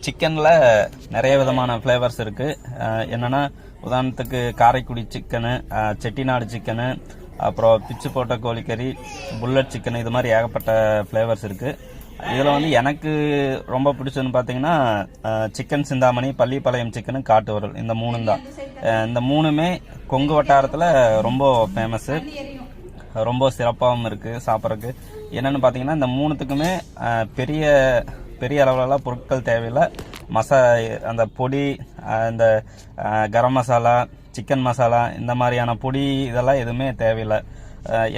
சிக்கனில் நிறைய விதமான ஃப்ளேவர்ஸ் இருக்குது. என்னென்னா உதாரணத்துக்கு காரைக்குடி சிக்கனு, செட்டிநாடு சிக்கனு, அப்புறம் பிச்சு போட்ட கோழிக்கறி, புல்லட் சிக்கன், இது மாதிரி ஏகப்பட்ட ஃப்ளேவர்ஸ் இருக்குது. இதில் வந்து எனக்கு ரொம்ப பிடிச்சதுன்னு பார்த்தீங்கன்னா சிக்கன் சிந்தாமணி, பள்ளிப்பாளையம் சிக்கனு, காட்டு வரல், இந்த மூணும் தான். இந்த மூணுமே கொங்கு வட்டாரத்தில் ரொம்ப ஃபேமஸ்ஸு, ரொம்ப சிறப்பாகவும் இருக்குது சாப்பிட்றதுக்கு. என்னென்னு பார்த்தீங்கன்னா இந்த மூணுத்துக்குமே பெரிய அளவிலலாம் பொருட்கள் தேவையில்லை. அந்த பொடி, இந்த கரம் மசாலா, சிக்கன் மசாலா, இந்த மாதிரியான பொடி இதெல்லாம் எதுவுமே தேவையில்லை.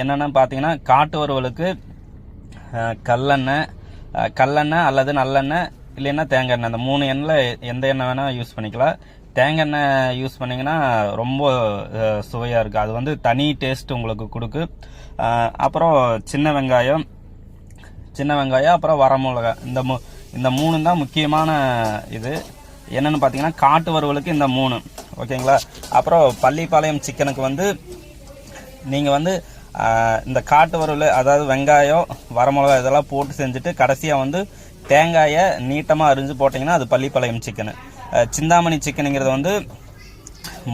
என்னென்னு பார்த்தீங்கன்னா காட்டு வறுவலுக்கு கல்லெண்ணெய் அல்லது நல்லெண்ணெய் இல்லைன்னா தேங்காய் எண்ணெய், அந்த 3 எண்ணெயில் எந்த எண்ணெய் வேணால் யூஸ் பண்ணிக்கலாம். தேங்காய் எண்ணெய் யூஸ் பண்ணிங்கன்னா ரொம்ப சுவையாக இருக்குது, அது வந்து தனி டேஸ்ட் உங்களுக்கு கொடுக்கு. அப்புறம் சின்ன வெங்காயம், அப்புறம் வரமிளகா, இந்த 3 தான் முக்கியமான இது. என்னென்னு பார்த்தீங்கன்னா காட்டு வறுவலுக்கு இந்த 3, ஓகேங்களா. அப்புறம் பள்ளிப்பாளையம் சிக்கனுக்கு வந்து நீங்கள் வந்து இந்த காட்டு வறுவல், அதாவது வெங்காயம், வரமிளகா இதெல்லாம் போட்டு செஞ்சுட்டு கடைசியாக வந்து தேங்காயை நீட்டமாக அரிஞ்சு போட்டிங்கன்னா அது பள்ளிப்பாளையம் சிக்கனு. சிந்தாமணி சிக்கனுங்கிறது வந்து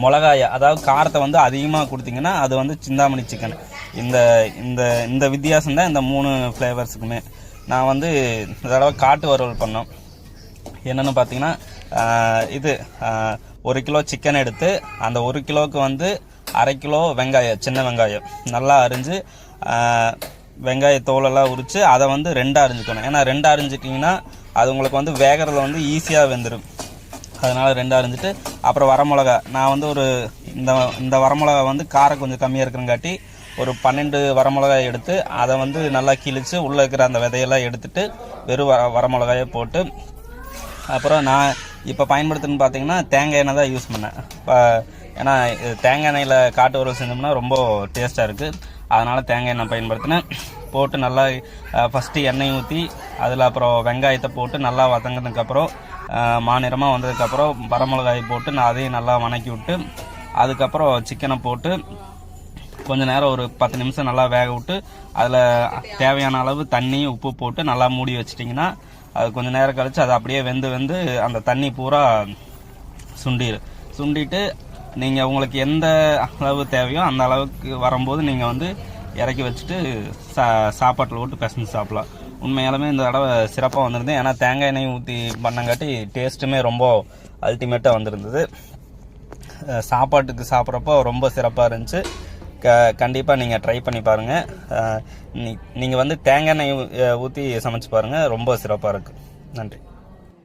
மிளகாயை, அதாவது காரத்தை வந்து அதிகமாக கொடுத்தீங்கன்னா அது வந்து சிந்தாமணி சிக்கன். இந்த வித்தியாசம் தான் இந்த 3 ஃப்ளேவர்ஸுக்குமே. நான் வந்து இந்த தடவை காட்டு வறுவல் பண்ணோம். என்னென்னு பார்த்தீங்கன்னா இது 1 கிலோ சிக்கன் எடுத்து அந்த 1 கிலோவுக்கு வந்து 1/2 கிலோ வெங்காயம், சின்ன வெங்காயம் நல்லா அரிஞ்சு, வெங்காய தோலெல்லாம் உரித்து அதை வந்து 2 அரிஞ்சுக்கணும். ஏன்னா 2 அரிஞ்சிட்டிங்கன்னா அது உங்களுக்கு வந்து வேகிறதுல வந்து ஈஸியாக வெந்துடும். அதனால் 2 அரிஞ்சிட்டு, அப்புறம் வரமிளகா, நான் வந்து இந்த வரமிளகா வந்து காரம் கொஞ்சம் கம்மியாக இருக்கிறங்காட்டி ஒரு 12 வரமிளகாய் எடுத்து அதை வந்து நல்லா கிழித்து உள்ளே இருக்கிற அந்த விதையெல்லாம் எடுத்துட்டு வெறும் வரமிளகாயை போட்டு, அப்புறம் நான் இப்போ பயன்படுத்துன்னு பார்த்தீங்கன்னா தேங்காய் எண்ணெய் தான் யூஸ் பண்ணேன். ஏன்னா தேங்காய் எண்ணெயில் காட்டு வறுவல் செஞ்சோம்னா ரொம்ப டேஸ்ட்டாக இருக்குது, அதனால் தேங்காய் எண்ணெய் பயன்படுத்தினேன். போட்டு நல்லா ஃபஸ்ட்டு எண்ணெய் ஊற்றி அதில் அப்புறம் வெங்காயத்தை போட்டு நல்லா வதங்கினதுக்கப்புறம் மாநிறமாக வந்ததுக்கப்புறம் வரமிளகாய் போட்டு நான் அதையும் நல்லா வணக்கி விட்டு, அதுக்கப்புறம் சிக்கனை போட்டு கொஞ்சம் நேரம் ஒரு 10 நிமிஷம் நல்லா வேக விட்டு அதில் தேவையான அளவு தண்ணி, உப்பு போட்டு நல்லா மூடி வச்சிட்டிங்கன்னா அது கொஞ்சம் நேரம் கழித்து அது அப்படியே வெந்து அந்த தண்ணி பூரா சுண்டிட்டு நீங்கள் உங்களுக்கு எந்த அளவு தேவையோ அந்த அளவுக்கு வரும்போது நீங்கள் வந்து இறக்கி வச்சுட்டு சாப்பாட்டில் போட்டு பிசைஞ்சு சாப்பிடலாம். உண்மையாலுமே இந்த தடவை சிறப்பாக வந்திருந்தேன். ஏன்னா தேங்காய் எண்ணெய் ஊற்றி பண்ணங்காட்டி டேஸ்ட்டுமே ரொம்ப அல்டிமேட்டாக வந்திருந்தது. சாப்பாட்டுக்கு சாப்பிட்றப்போ ரொம்ப சிறப்பாக இருந்துச்சு. கண்டிப்பாக நீங்கள் ட்ரை பண்ணி பாருங்கள். நீங்கள் வந்து தேங்காய் எண்ணெய் ஊற்றி சமைச்சு பாருங்கள், ரொம்ப சிறப்பாக இருக்குது. நன்றி.